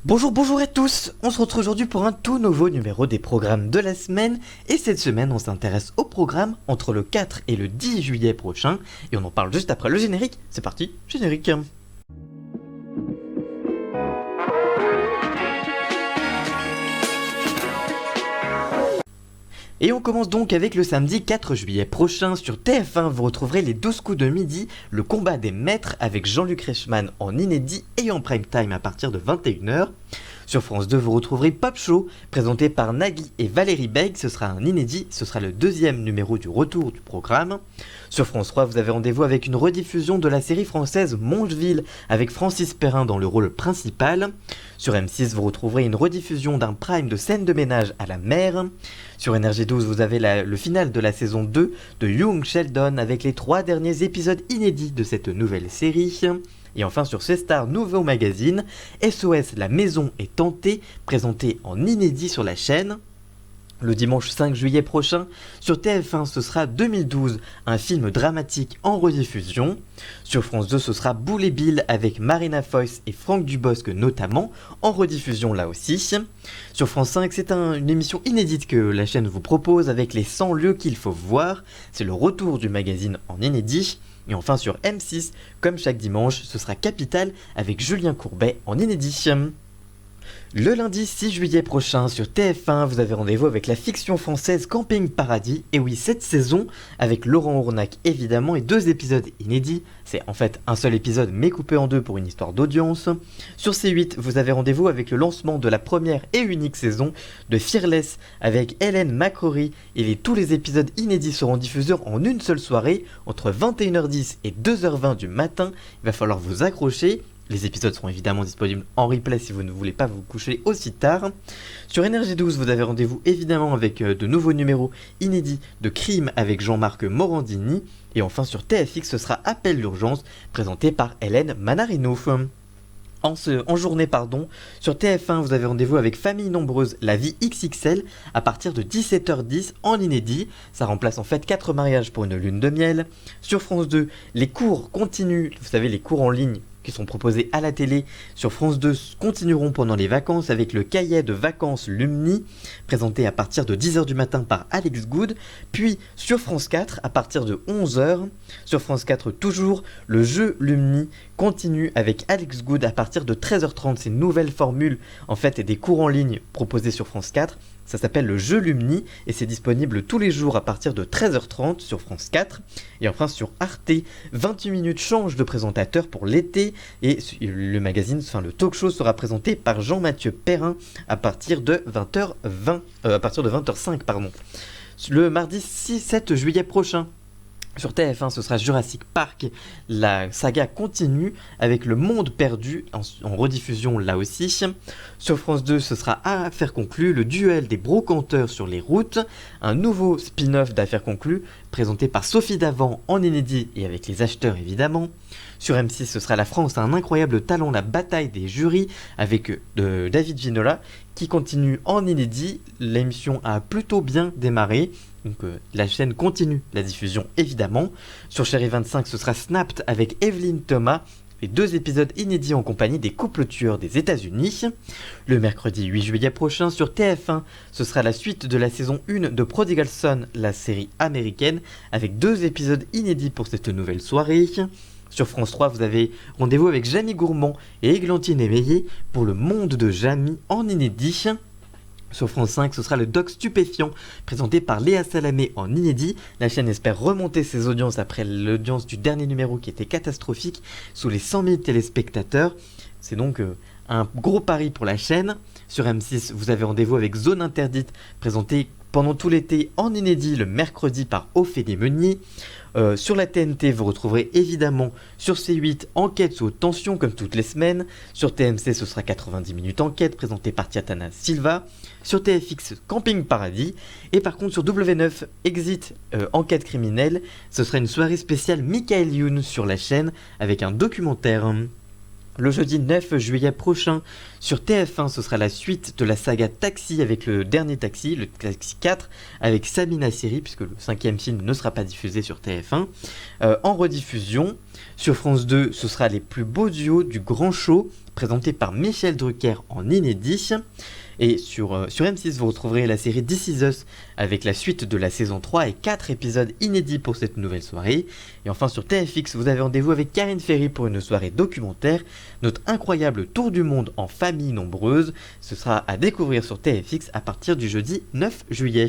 Bonjour à tous, on se retrouve aujourd'hui pour un tout nouveau numéro des programmes de la semaine et cette semaine on s'intéresse au programme entre le 4 et le 10 juillet prochain et on en parle juste après le générique. C'est parti, générique. Et on commence donc avec le samedi 4 juillet prochain sur TF1, vous retrouverez les 12 coups de midi, le combat des maîtres avec Jean-Luc Reichmann en inédit et en prime time à partir de 21h. Sur France 2, vous retrouverez Pop Show, présenté par Nagui et Valérie Beg, ce sera un inédit, ce sera le deuxième numéro du retour du programme. Sur France 3, vous avez rendez-vous avec une rediffusion de la série française Mongeville, avec Francis Perrin dans le rôle principal. Sur M6, vous retrouverez une rediffusion d'un prime de scène de ménage à la mer. Sur NRJ12, vous avez le final de la saison 2 de Young Sheldon, avec les 3 derniers épisodes inédits de cette nouvelle série. Et enfin sur C-Star Nouveau Magazine, SOS La Maison est tentée, présenté en inédit sur la chaîne. Le dimanche 5 juillet prochain, sur TF1, ce sera 2012, un film dramatique en rediffusion. Sur France 2, ce sera Boule et Bill avec Marina Foïs et Franck Dubosc notamment, en rediffusion là aussi. Sur France 5, c'est une émission inédite que la chaîne vous propose avec les 100 lieux qu'il faut voir. C'est le retour du magazine en inédit. Et enfin sur M6, comme chaque dimanche, ce sera Capital avec Julien Courbet en inédit. Le lundi 6 juillet prochain sur TF1, vous avez rendez-vous avec la fiction française Camping Paradis. Et oui, cette saison, avec Laurent Ournac évidemment et 2 épisodes inédits. C'est en fait un seul épisode mais coupé en 2 pour une histoire d'audience. Sur C8, vous avez rendez-vous avec le lancement de la première et unique saison de Fearless avec Hélène McCrory. Et tous les épisodes inédits seront diffusés en une seule soirée, entre 21h10 et 2h20 du matin. Il va falloir vous accrocher. Les épisodes seront évidemment disponibles en replay si vous ne voulez pas vous coucher aussi tard. Sur NRJ12, vous avez rendez-vous évidemment avec de nouveaux numéros inédits de Crime avec Jean-Marc Morandini. Et enfin sur TFX, ce sera Appel d'urgence, présenté par Hélène Manarino. En journée, sur TF1, vous avez rendez-vous avec Famille Nombreuse, la vie XXL, à partir de 17h10 en inédit. Ça remplace en fait 4 mariages pour une lune de miel. Sur France 2, les cours continuent, vous savez, les cours en ligne qui sont proposés à la télé sur France 2 continueront pendant les vacances avec le cahier de vacances Lumni, présenté à partir de 10h du matin par Alex Good. Puis sur France 4, à partir de 11h, sur France 4 toujours, le jeu Lumni continue avec Alex Good à partir de 13h30. C'est une nouvelle formule en fait et des cours en ligne proposés sur France 4. Ça s'appelle le jeu Lumni et c'est disponible tous les jours à partir de 13h30 sur France 4. Et enfin sur Arte, 28 minutes change de présentateur pour l'été et le magazine, le talk show sera présenté par Jean-Mathieu Perrin à partir de 20h20, à partir de 20h05 pardon. Le mardi 7 juillet prochain. Sur TF1, ce sera Jurassic Park, la saga continue avec Le Monde Perdu en rediffusion là aussi. Sur France 2, ce sera Affaires conclues, le duel des brocanteurs sur les routes, un nouveau spin-off d'Affaires conclues présenté par Sophie Davant en inédit et avec les acheteurs évidemment. Sur M6, ce sera La France a un incroyable talent, la bataille des jurys avec David Ginola qui continue en inédit. L'émission a plutôt bien démarré. Donc la chaîne continue la diffusion évidemment. Sur Chérie 25, ce sera Snapped avec Evelyne Thomas et 2 épisodes inédits en compagnie des couples tueurs des États-Unis. Le mercredi 8 juillet prochain sur TF1, ce sera la suite de la saison 1 de Prodigal Son, la série américaine, avec 2 épisodes inédits pour cette nouvelle soirée. Sur France 3, vous avez rendez-vous avec Jamie Gourmand et Églantine Éveillé pour Le Monde de Jamie en inédit. Sur France 5, ce sera le doc stupéfiant, présenté par Léa Salamé en inédit. La chaîne espère remonter ses audiences après l'audience du dernier numéro qui était catastrophique, sous les 100 000 téléspectateurs. C'est donc un gros pari pour la chaîne. Sur M6, vous avez rendez-vous avec Zone Interdite, présenté pendant tout l'été en inédit le mercredi par Ophélie Meunier. Sur la TNT, vous retrouverez évidemment sur C8 Enquête sous haute tension comme toutes les semaines. Sur TMC, ce sera 90 minutes enquête présenté par Tiatana Silva. Sur TFX, Camping Paradis. Et par contre sur W9, Exit Enquête criminelle, ce sera une soirée spéciale Michael Youn sur la chaîne avec un documentaire. Le jeudi 9 juillet prochain, sur TF1, ce sera la suite de la saga Taxi avec le dernier Taxi, le Taxi 4, avec Samina Seri, puisque le 5e film ne sera pas diffusé sur TF1. En rediffusion, sur France 2, ce sera les plus beaux duos du Grand Show, présenté par Michel Drucker en inédit. Et sur M6, vous retrouverez la série This Is Us avec la suite de la saison 3 et 4 épisodes inédits pour cette nouvelle soirée. Et enfin sur TFX, vous avez rendez-vous avec Karine Ferry pour une soirée documentaire, notre incroyable tour du monde en famille nombreuse. Ce sera à découvrir sur TFX à partir du jeudi 9 juillet.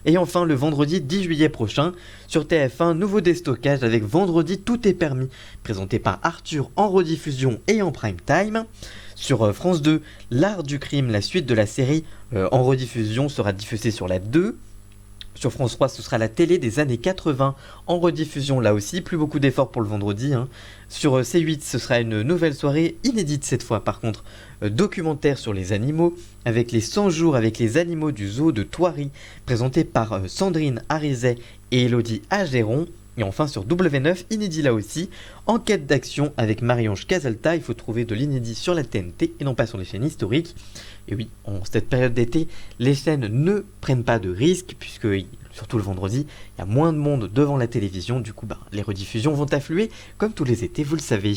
Et enfin le vendredi 10 juillet prochain, sur TF1, nouveau déstockage avec Vendredi tout est permis, présenté par Arthur en rediffusion et en prime time. Sur France 2, L'Art du crime, la suite de la série en rediffusion sera diffusée sur la 2. Sur France 3, ce sera la télé des années 80 en rediffusion, là aussi, plus beaucoup d'efforts pour le vendredi. Sur C8, ce sera une nouvelle soirée, inédite cette fois par contre, documentaire sur les animaux, avec les 100 jours avec les animaux du zoo de Thoiry, présenté par Sandrine Arizet et Elodie Agéron. Et enfin sur W9, inédit là aussi, enquête d'action avec Marie-Ange Casalta. Il faut trouver de l'inédit sur la TNT et non pas sur les chaînes historiques. Et oui, en cette période d'été, les chaînes ne prennent pas de risques, puisque surtout le vendredi, il y a moins de monde devant la télévision. Du coup, les rediffusions vont affluer comme tous les étés, vous le savez.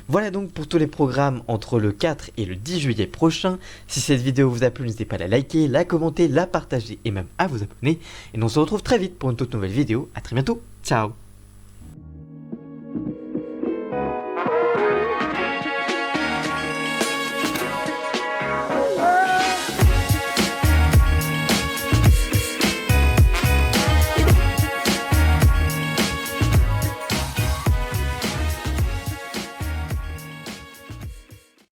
Voilà donc pour tous les programmes entre le 4 et le 10 juillet prochain. Si cette vidéo vous a plu, n'hésitez pas à la liker, la commenter, la partager et même à vous abonner. Et nous on se retrouve très vite pour une toute nouvelle vidéo. A très bientôt. Ciao.